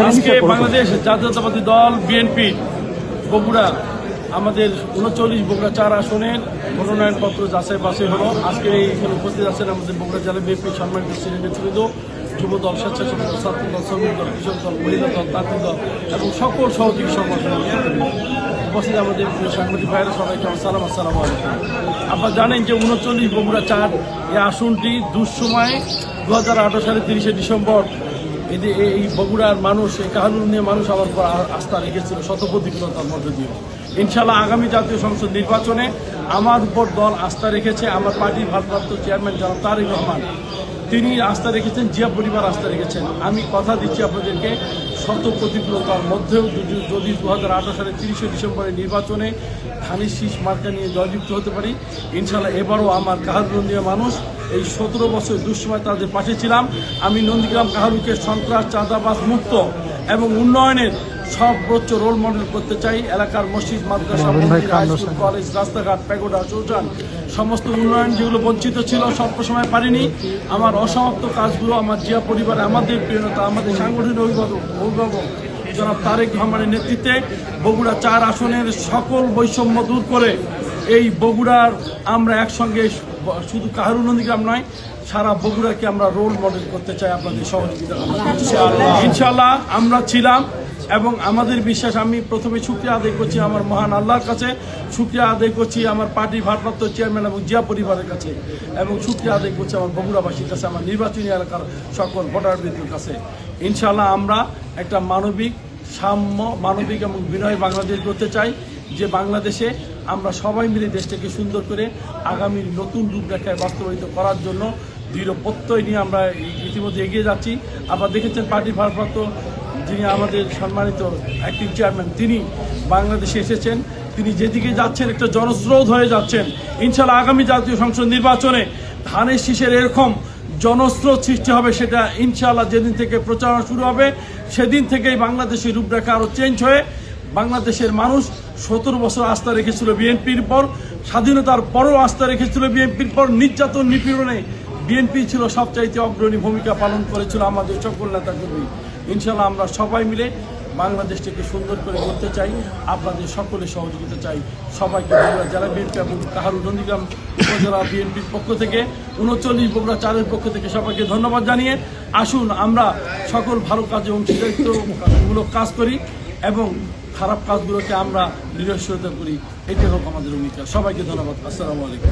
আজকে বাংলাদেশ জাতীয়তাবাদী দল বিএনপি বগুড়া আমাদের 39 বগুড়া 4 আসনের মনোনয়নপত্র যাচাই বাছাই হলো। আজকে এইখানে উপস্থিত আছেন আমাদের বগুড়া জেলা বিএনপি সম্মানিত সিনিয়র নেতৃবৃন্দ, যুব দল, স্বেচ্ছাসেবক দল, ছাত্র দল, শ্রমিক দল, কৃষক দল, মহিলা দল, তাঁতি দল এবং সকল সহযোগী সংগঠন উপস্থিত আমাদের সাংবাদিক ভাইয়েরা সবাইকে আসসালামু আলাইকুম। আপনারা জানেন যে 39 বগুড়া 4 এই আসনটি দুঃসময়ে 2018 সালের 30 ডিসেম্বর এই বগুড়ার মানুষ, এই কাহালুর নিয়ে মানুষ আমার উপর আস্থা রেখেছিল শতপ্রতিকূলতার মধ্য দিয়ে। ইনশাল্লাহ আগামী জাতীয় সংসদ নির্বাচনে আমার উপর দল আস্থা রেখেছে। আমার পার্টির ভারপ্রাপ্ত চেয়ারম্যান জনাব তারেক রহমান তিনি আস্থা রেখেছেন, জিয়া পরিবার আস্থা রেখেছেন। আমি কথা দিচ্ছি আপনাদেরকে, শত প্রতিকূলতার মধ্যেও যদি 2018 সালের 30 ডিসেম্বরের নির্বাচনে ধানের শীষ মার্কা নিয়ে জয়যুক্ত হতে পারি, ইনশাল্লাহ এবারও আমার কাহালুন্দিয়া মানুষ এই 17 বছর দুঃসময় তাদের পাশে ছিলাম। আমি নন্দীগ্রাম কাহালুকে সন্ত্রাস, চাঁদাবাজ মুক্ত এবং উন্নয়নের সর্বোচ্চ রোল মডেল করতে চাই। এলাকার মসজিদ, মাদ্রাসা, মন্দির, কলেজ, রাস্তাঘাট, প্যাগোডা, শৌচালয় সমস্ত উন্নয়ন যেগুলো বঞ্চিত ছিল সময় পারিনি। আমার অসমাপ্ত কাজগুলো আমার জিয়া পরিবারে, আমাদের প্রিয়তা, আমাদের সাংগঠনিক অভিভাবক জনাব তারেক রহমানের নেতৃত্বে বগুড়া 4 আসনের সকল বৈষম্য দূর করে এই বগুড়ার আমরা একসঙ্গে শুধু কাহারু নন্দীগ্রাম নয়, সারা বগুড়াকে আমরা রোল মডেল করতে চাই আপনাদের সহযোগিতা। ইনশাআল্লাহ আমরা ছিলাম এবং আমাদের বিশ্বাস। আমি প্রথমে শুকরিয়া আদায় করছি আমার মহান আল্লাহর কাছে, শুকরিয়া আদায় করছি আমার পার্টির ভারপ্রাপ্ত চেয়ারম্যান এবং জিয়া পরিবারের কাছে, এবং শুকরিয়া আদায় করছি আমার বগুড়াবাসীর কাছে, আমার নির্বাচনী এলাকার সকল ভোটারবৃন্দের কাছে। ইনশাআল্লাহ আমরা একটা মানবিক, সাম্য, মানবিক এবং বিনয় বাংলাদেশ করতে চাই, যে বাংলাদেশে আমরা সবাই মিলে দেশটাকে সুন্দর করে আগামীর নতুন রূপরেখায় বাস্তবায়িত করার জন্য দৃঢ় প্রত্যয় নিয়ে আমরা ইতিমধ্যে এগিয়ে যাচ্ছি। আপনারা দেখেছেন পার্টির ভারপ্রাপ্ত যিনি আমাদের সম্মানিত অ্যাক্টিভ চেয়ারম্যান, তিনি বাংলাদেশে এসেছেন। তিনি যেদিকে যাচ্ছেন একটা জনস্রোত হয়ে যাচ্ছেন। ইনশাআল্লাহ আগামী জাতীয় সংসদ নির্বাচনে ধানের শীষের এরকম জনস্রোত সৃষ্টি হবে, সেটা ইনশাআল্লাহ যেদিন থেকে প্রচারণা শুরু হবে সেদিন থেকেই বাংলাদেশের রূপরেখা আরও চেঞ্জ হয়ে বাংলাদেশের মানুষ 17 বছর আস্থা রেখেছিল বিএনপির পর, স্বাধীনতার পরও আস্থা রেখেছিল বিএনপির পর, নির্যাতন নিপীড়নে বিএনপি ছিল সবচাইতে অগ্রণী ভূমিকা পালন করেছিল আমাদের সকল নেতাকর্মী। ইনশাআল্লাহ আমরা সবাই মিলে বাংলাদেশটাকে সুন্দর করে করতে চাই, আপনাদের সকলের সহযোগিতা চাই। সবাইকে বগুড়া জেলা বিএনপি এবং কাহারু নন্দীগ্রাম উপজেলা বিএনপির পক্ষ থেকে, 39 বগুড়া 4-এর পক্ষ থেকে সবাইকে ধন্যবাদ জানিয়ে আসুন আমরা সকল ভালো কাজে অংশীদারিত্বমূলক কাজ করি এবং খারাপ কাজগুলোকে আমরা নিরসিত করি। এটাই হোক আমাদের ভূমিকা। সবাইকে ধন্যবাদ। আসসালামু আলাইকুম।